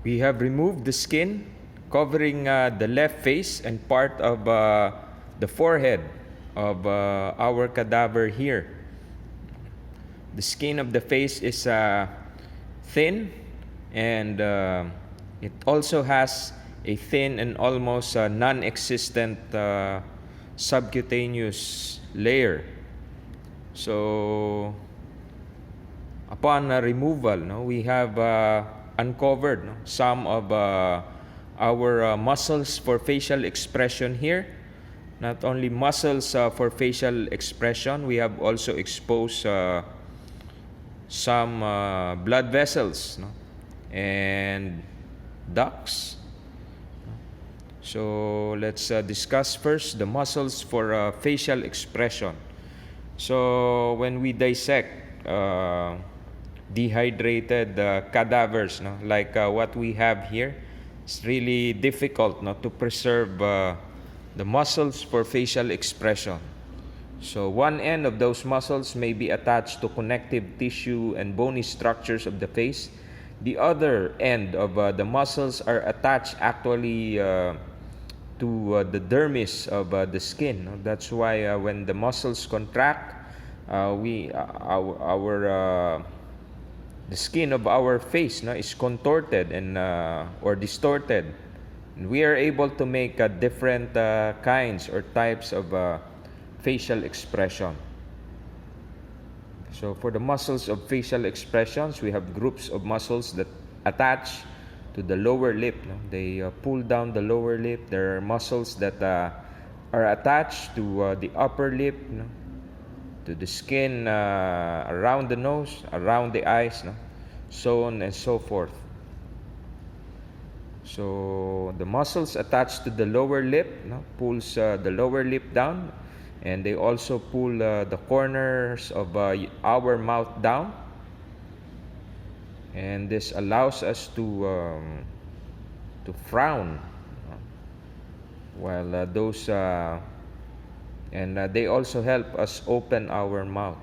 We have removed the skin covering the left face and part of the forehead of our cadaver here. The skin of the face is thin, and it also has a thin and almost non-existent subcutaneous layer. So upon removal, we have uncovered some of our muscles for facial expression here. Not only muscles for facial expression, we have also exposed some blood vessels and ducts. So let's discuss first the muscles for facial expression. So when we dissect dehydrated cadavers, like what we have here, it's really difficult to preserve the muscles for facial expression. So one end of those muscles may be attached to connective tissue and bony structures of the face. The other end of the muscles are attached actually to the dermis of the skin. That's why when the muscles contract, the skin of our face is contorted and or distorted. And we are able to make different kinds or types of facial expression. So for the muscles of facial expressions, we have groups of muscles that attach to the lower lip. They pull down the lower lip. There are muscles that are attached to the upper lip, to the skin around the nose, around the eyes, so on and so forth. So the muscles attached to the lower lip pulls the lower lip down, and they also pull the corners of our mouth down, and this allows us to frown, while those and they also help us open our mouth.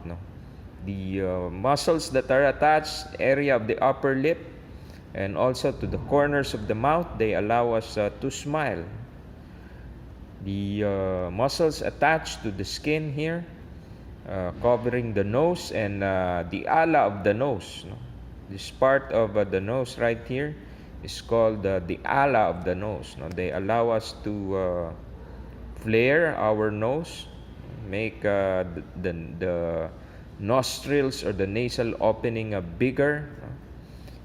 The muscles that are attached area of the upper lip and also to the corners of the mouth, they allow us to smile. The muscles attached to the skin here, covering the nose and the ala of the nose. This part of the nose right here is called the ala of the nose. They allow us to flare our nose, make the nostrils or the nasal opening bigger,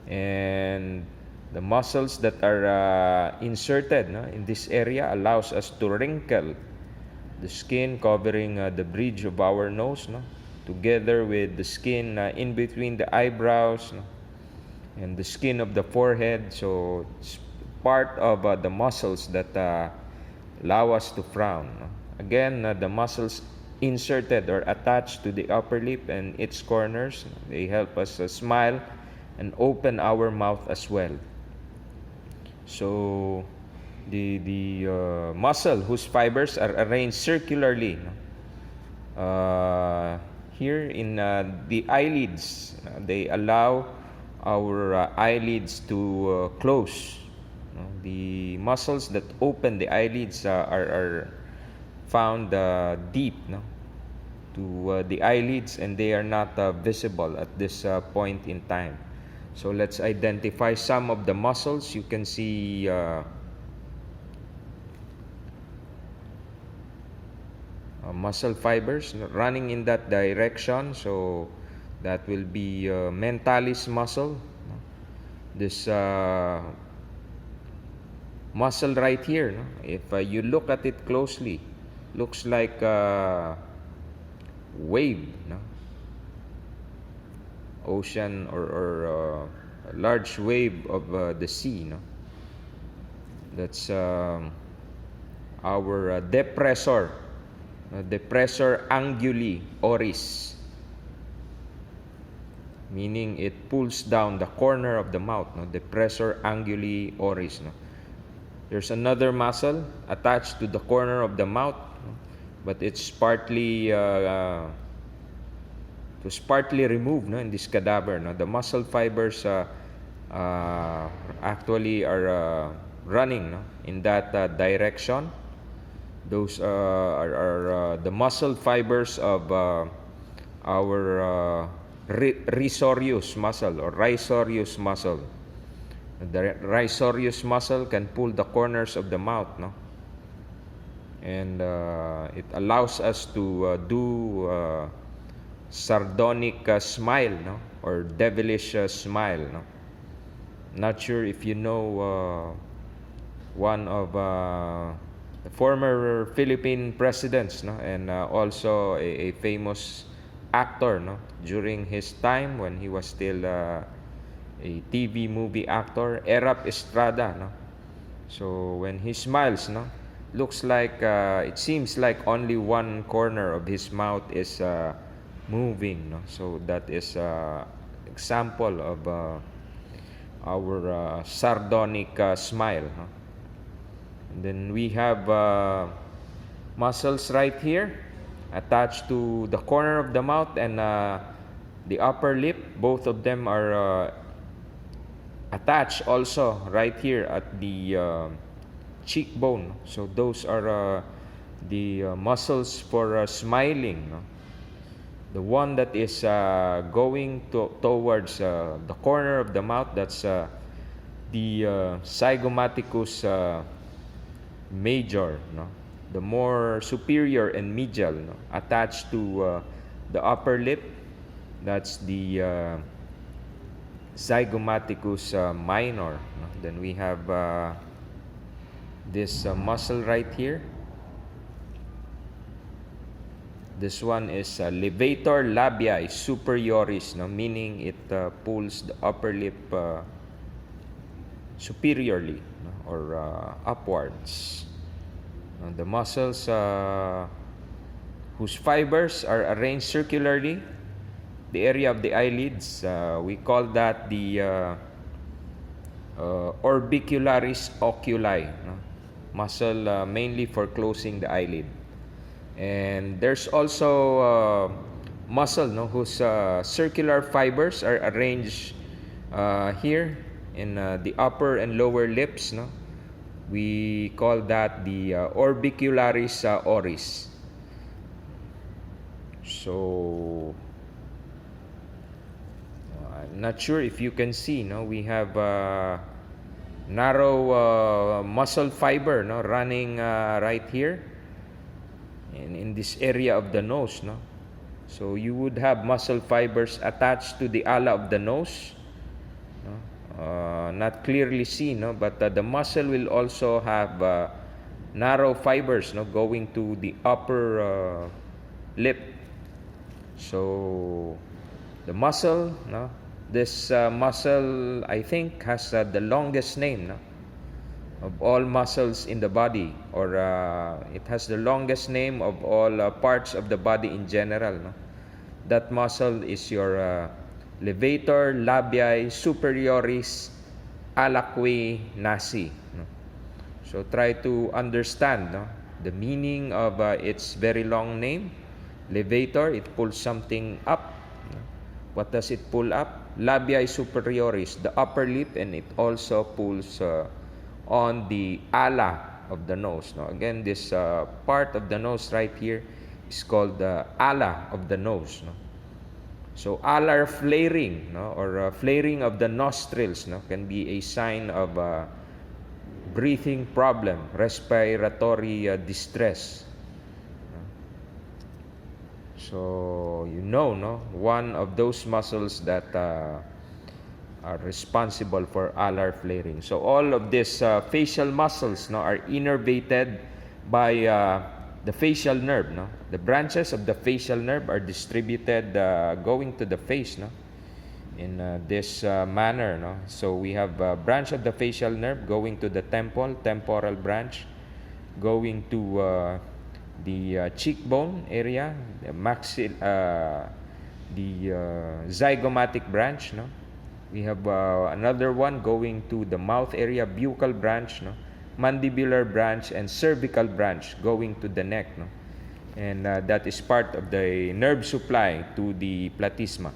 and the muscles that are inserted in this area allows us to wrinkle the skin covering the bridge of our nose, together with the skin in between the eyebrows and the skin of the forehead. So it's part of the muscles that allow us to frown. Again, the muscles inserted or attached to the upper lip and its corners, they help us smile and open our mouth as well. So the muscle whose fibers are arranged circularly here in the eyelids, they allow our eyelids to close. The muscles that open the eyelids are found deep to the eyelids, and they are not visible at this point in time. So let's identify some of the muscles. You can see muscle fibers running in that direction. So that will be mentalis muscle. This muscle right here, if you look at it closely, looks like a wave, ocean or a large wave of the sea. That's our depressor anguli oris, meaning it pulls down the corner of the mouth. Depressor anguli oris. There's another muscle attached to the corner of the mouth, but it's partly removed in this cadaver. The muscle fibers uh, actually are running, no, in that direction. Those are the muscle fibers of our risorius muscle or risorius muscle. The risorius muscle can pull the corners of the mouth, no? And it allows us to do sardonic smile, no? Or devilish smile, no? Not sure if you know one of the former Philippine presidents, no? And also a famous actor, no? During his time when he was still a TV movie actor, Erap Estrada, no? So when he smiles, no, looks like it seems like only one corner of his mouth is moving, no? So that is example of our sardonic smile, no? And then we have muscles right here attached to the corner of the mouth and the upper lip. Both of them are attached also right here at the cheekbone. So those are the muscles for smiling, no? The one that is going towards the corner of the mouth, that's the zygomaticus major, no? The more superior and medial, no? Attached to the upper lip, that's the zygomaticus minor, no? Then we have this muscle right here. This one is levator labii superioris, no? Meaning it pulls the upper lip superiorly, no? Or upwards. The muscles whose fibers are arranged circularly, the area of the eyelids, we call that the orbicularis oculi, no? Muscle mainly for closing the eyelid. And there's also muscle, no, whose circular fibers are arranged here in the upper and lower lips, no? We call that the orbicularis oris. So I'm not sure if you can see, no? We have narrow muscle fiber, no, running right here in this area of the nose, no? So you would have muscle fibers attached to the ala of the nose, no? Not clearly seen, no? But the muscle will also have narrow fibers, no, going to the upper lip. So the muscle, no, this muscle I think has the longest name, no, of all muscles in the body, or it has the longest name of all parts of the body in general, no? That muscle is your levator labii superioris alaqui nasi, no? So try to understand, no, the meaning of its very long name. Levator, it pulls something up, no? What does it pull up? Labii superioris, the upper lip, and it also pulls on the ala of the nose, no? Again, this part of the nose right here is called the ala of the nose, no? So alar flaring, no, or flaring of the nostrils, no, can be a sign of breathing problem, respiratory distress. So you know, no, one of those muscles that are responsible for alar flaring. So all of these facial muscles, no, are innervated by the facial nerve, no? The branches of the facial nerve are distributed going to the face, no, in this manner, no? So we have a branch of the facial nerve going to the temporal branch, going to the cheekbone area, the zygomatic branch, no? We have another one going to the mouth area, buccal branch, no? Mandibular branch, and cervical branch going to the neck, no? And that is part of the nerve supply to the platysma.